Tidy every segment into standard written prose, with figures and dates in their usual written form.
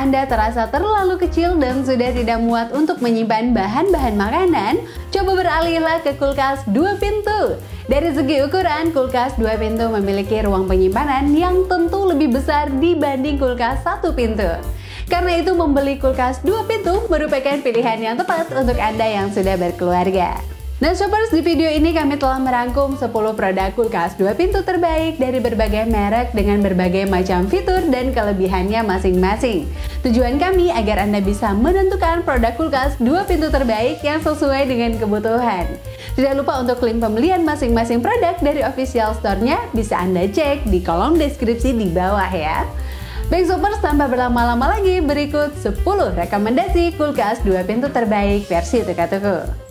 Anda terasa terlalu kecil dan sudah tidak muat untuk menyimpan bahan-bahan makanan, coba beralihlah ke kulkas 2 pintu. Dari segi ukuran, kulkas 2 pintu memiliki ruang penyimpanan yang tentu lebih besar dibanding kulkas 1 pintu. Karena itu membeli kulkas 2 pintu merupakan pilihan yang tepat untuk Anda yang sudah berkeluarga. Nah Shopers, di video ini kami telah merangkum 10 produk kulkas 2 pintu terbaik dari berbagai merek dengan berbagai macam fitur dan kelebihannya masing-masing. Tujuan kami agar Anda bisa menentukan produk kulkas 2 pintu terbaik yang sesuai dengan kebutuhan. Tidak lupa untuk link pembelian masing-masing produk dari official store-nya bisa Anda cek di kolom deskripsi di bawah ya. Baik Shopers, tanpa berlama-lama lagi, berikut 10 rekomendasi kulkas 2 pintu terbaik versi teka-teki.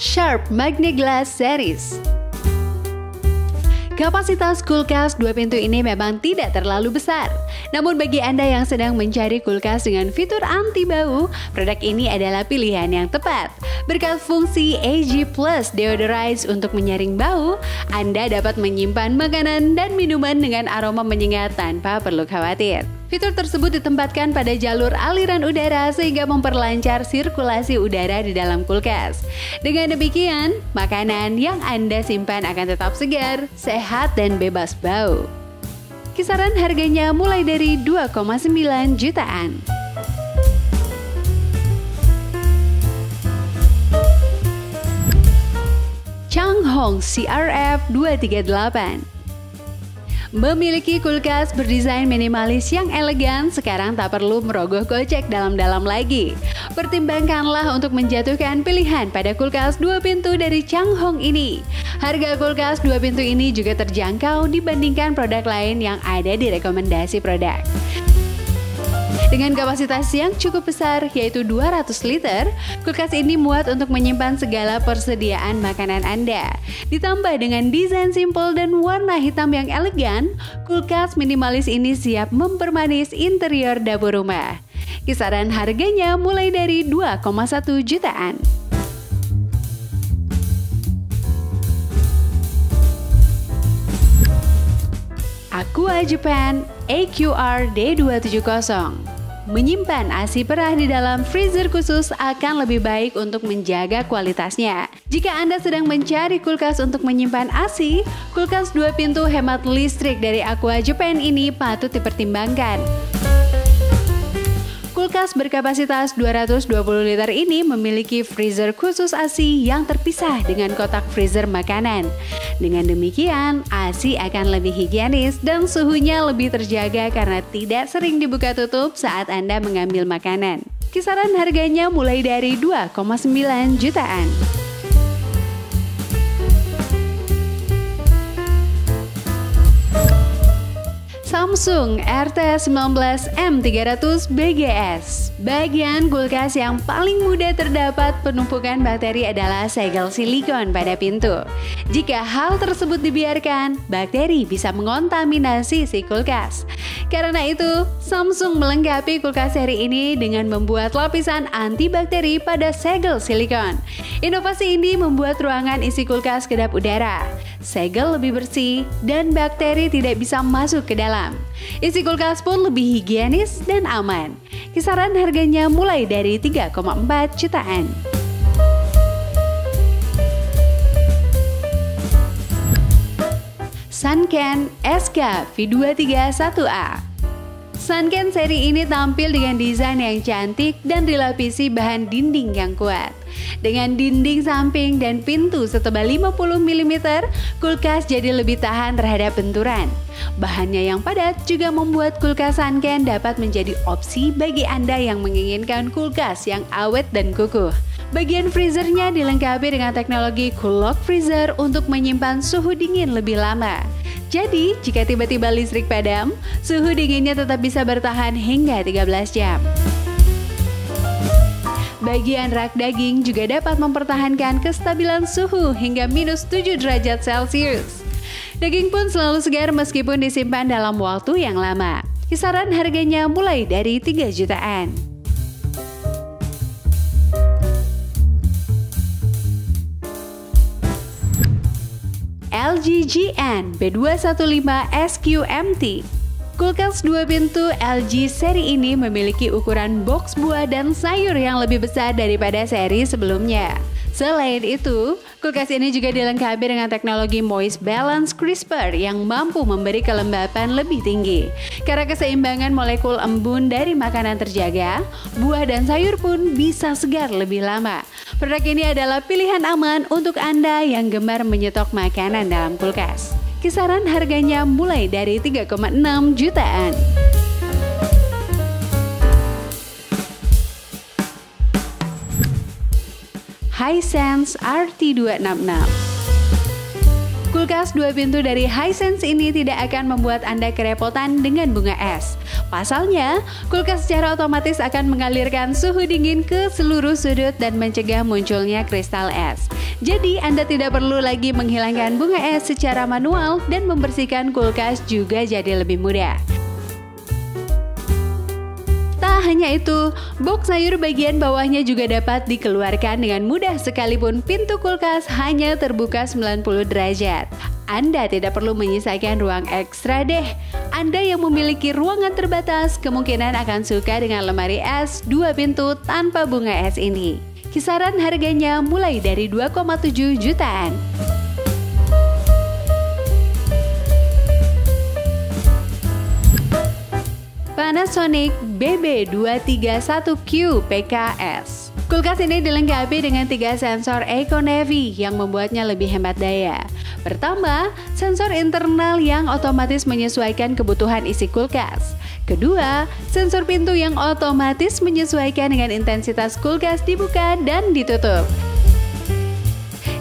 Sharp Magneglass Series. Kapasitas kulkas 2 pintu ini memang tidak terlalu besar. Namun bagi Anda yang sedang mencari kulkas dengan fitur anti bau, produk ini adalah pilihan yang tepat. Berkat fungsi AG Plus Deodorize untuk menyaring bau, Anda dapat menyimpan makanan dan minuman dengan aroma menyengat tanpa perlu khawatir. Fitur tersebut ditempatkan pada jalur aliran udara sehingga memperlancar sirkulasi udara di dalam kulkas. Dengan demikian, makanan yang Anda simpan akan tetap segar, sehat, dan bebas bau. Kisaran harganya mulai dari 2,9 jutaan. Changhong CRF 238. Memiliki kulkas berdesain minimalis yang elegan, sekarang tak perlu merogoh kocek dalam-dalam lagi. Pertimbangkanlah untuk menjatuhkan pilihan pada kulkas 2 pintu dari Changhong ini. Harga kulkas 2 pintu ini juga terjangkau dibandingkan produk lain yang ada di rekomendasi produk. Dengan kapasitas yang cukup besar, yaitu 200 liter, kulkas ini muat untuk menyimpan segala persediaan makanan Anda. Ditambah dengan desain simpel dan warna hitam yang elegan, kulkas minimalis ini siap mempermanis interior dapur rumah. Kisaran harganya mulai dari 2,1 jutaan. Aqua Japan AQR D270. Menyimpan ASI perah di dalam freezer khusus akan lebih baik untuk menjaga kualitasnya. Jika Anda sedang mencari kulkas untuk menyimpan ASI, kulkas 2 pintu hemat listrik dari Aqua Japan ini patut dipertimbangkan. Kulkas berkapasitas 220 liter ini memiliki freezer khusus ASI yang terpisah dengan kotak freezer makanan. Dengan demikian, ASI akan lebih higienis dan suhunya lebih terjaga karena tidak sering dibuka tutup saat Anda mengambil makanan. Kisaran harganya mulai dari 2,9 jutaan. Samsung RT19 M300 BGS. Bagian kulkas yang paling mudah terdapat penumpukan bakteri adalah segel silikon pada pintu. Jika hal tersebut dibiarkan, bakteri bisa mengontaminasi si kulkas. Karena itu, Samsung melengkapi kulkas seri ini dengan membuat lapisan antibakteri pada segel silikon. Inovasi ini membuat ruangan isi kulkas kedap udara. Segel lebih bersih dan bakteri tidak bisa masuk ke dalam. Isi kulkas pun lebih higienis dan aman. Kisaran harganya mulai dari 3,4 jutaan. Sanken SK V231A. Sanken seri ini tampil dengan desain yang cantik dan dilapisi bahan dinding yang kuat. Dengan dinding samping dan pintu setebal 50 mm, kulkas jadi lebih tahan terhadap benturan. Bahannya yang padat juga membuat kulkas Sanken dapat menjadi opsi bagi Anda yang menginginkan kulkas yang awet dan kukuh. Bagian freezernya dilengkapi dengan teknologi Cool Lock Freezer untuk menyimpan suhu dingin lebih lama. Jadi, jika tiba-tiba listrik padam, suhu dinginnya tetap bisa bertahan hingga 13 jam. Bagian rak daging juga dapat mempertahankan kestabilan suhu hingga minus 7 derajat Celcius. Daging pun selalu segar meskipun disimpan dalam waktu yang lama. Kisaran harganya mulai dari 3 jutaan. LG GN B215 SQMT. Kulkas 2 pintu LG seri ini memiliki ukuran box buah dan sayur yang lebih besar daripada seri sebelumnya. Selain itu, kulkas ini juga dilengkapi dengan teknologi Moist Balance Crisper yang mampu memberi kelembapan lebih tinggi. Karena keseimbangan molekul embun dari makanan terjaga, buah dan sayur pun bisa segar lebih lama. Produk ini adalah pilihan aman untuk Anda yang gemar menyetok makanan dalam kulkas. Kisaran harganya mulai dari 3,6 jutaan. Hisense RT266. Kulkas 2 pintu dari Hisense ini tidak akan membuat Anda kerepotan dengan bunga es. Pasalnya, kulkas secara otomatis akan mengalirkan suhu dingin ke seluruh sudut dan mencegah munculnya kristal es. Jadi, Anda tidak perlu lagi menghilangkan bunga es secara manual dan membersihkan kulkas juga jadi lebih mudah. Tak hanya itu, box sayur bagian bawahnya juga dapat dikeluarkan dengan mudah sekalipun pintu kulkas hanya terbuka 90 derajat. Anda tidak perlu menyisakan ruang ekstra deh. Anda yang memiliki ruangan terbatas kemungkinan akan suka dengan lemari es 2 pintu tanpa bunga es ini. Kisaran harganya mulai dari 2,7 jutaan. Panasonic BB231Q PKS. Kulkas ini dilengkapi dengan 3 sensor EcoNavy yang membuatnya lebih hemat daya. Pertama, sensor internal yang otomatis menyesuaikan kebutuhan isi kulkas. Kedua, sensor pintu yang otomatis menyesuaikan dengan intensitas kulkas dibuka dan ditutup.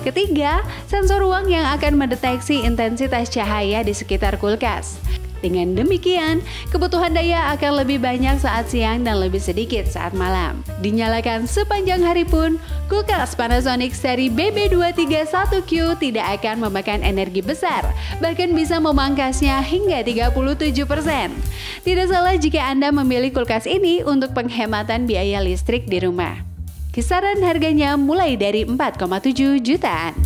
Ketiga, sensor ruang yang akan mendeteksi intensitas cahaya di sekitar kulkas. Dengan demikian, kebutuhan daya akan lebih banyak saat siang dan lebih sedikit saat malam. Dinyalakan sepanjang hari pun, kulkas Panasonic seri BB231Q tidak akan memakan energi besar, bahkan bisa memangkasnya hingga 37%. Tidak salah jika Anda memilih kulkas ini untuk penghematan biaya listrik di rumah. Kisaran harganya mulai dari 4,7 jutaan.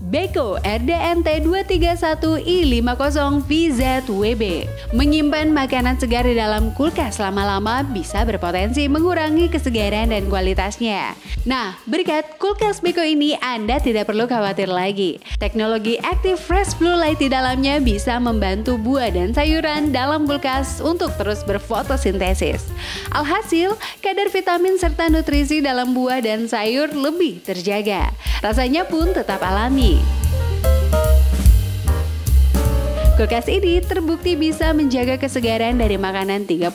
Beko RDNT 231i50 VZWB. Menyimpan makanan segar di dalam kulkas lama-lama bisa berpotensi mengurangi kesegaran dan kualitasnya. Nah, berkat kulkas Beko ini Anda tidak perlu khawatir lagi. Teknologi Active Fresh Blue Light di dalamnya bisa membantu buah dan sayuran dalam kulkas untuk terus berfotosintesis. Alhasil, kadar vitamin serta nutrisi dalam buah dan sayur lebih terjaga. Rasanya pun tetap alami. Kulkas ini terbukti bisa menjaga kesegaran dari makanan 30%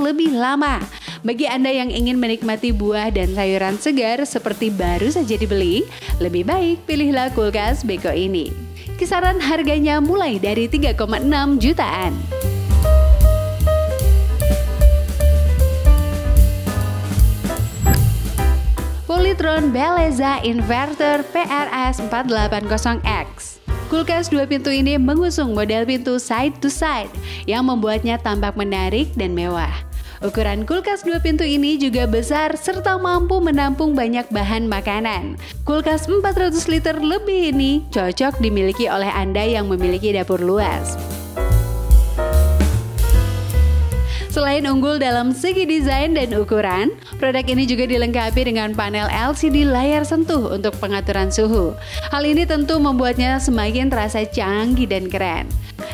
lebih lama. Bagi Anda yang ingin menikmati buah dan sayuran segar seperti baru saja dibeli, lebih baik pilihlah kulkas Beko ini. Kisaran harganya mulai dari 3,6 jutaan. Polytron Beleza Inverter PRS480X. Kulkas 2 pintu ini mengusung model pintu side to side yang membuatnya tampak menarik dan mewah. Ukuran kulkas 2 pintu ini juga besar serta mampu menampung banyak bahan makanan. Kulkas 400 liter lebih ini cocok dimiliki oleh Anda yang memiliki dapur luas. Selain unggul dalam segi desain dan ukuran, produk ini juga dilengkapi dengan panel LCD layar sentuh untuk pengaturan suhu. Hal ini tentu membuatnya semakin terasa canggih dan keren.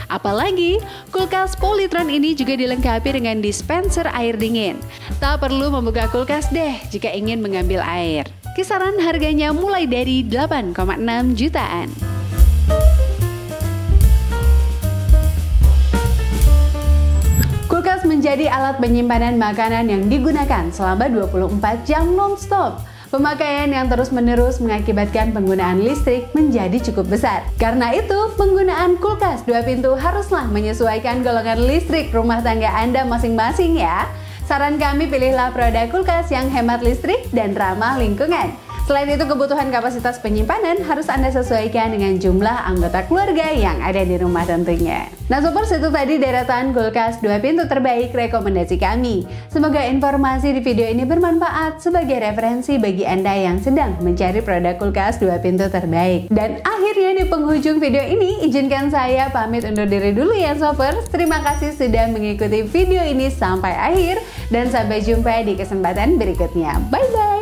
Apalagi, kulkas Polytron ini juga dilengkapi dengan dispenser air dingin. Tak perlu membuka kulkas deh jika ingin mengambil air. Kisaran harganya mulai dari 8,6 jutaan. Kulkas menjadi alat penyimpanan makanan yang digunakan selama 24 jam non-stop. Pemakaian yang terus-menerus mengakibatkan penggunaan listrik menjadi cukup besar. Karena itu, penggunaan kulkas 2 pintu haruslah menyesuaikan golongan listrik rumah tangga Anda masing-masing ya. Saran kami pilihlah produk kulkas yang hemat listrik dan ramah lingkungan. Selain itu, kebutuhan kapasitas penyimpanan harus Anda sesuaikan dengan jumlah anggota keluarga yang ada di rumah tentunya. Nah Soppers, itu tadi deretan kulkas 2 pintu terbaik rekomendasi kami. Semoga informasi di video ini bermanfaat sebagai referensi bagi Anda yang sedang mencari produk kulkas 2 pintu terbaik. Dan akhirnya di penghujung video ini, izinkan saya pamit undur diri dulu ya Soppers. Terima kasih sudah mengikuti video ini sampai akhir dan sampai jumpa di kesempatan berikutnya. Bye bye.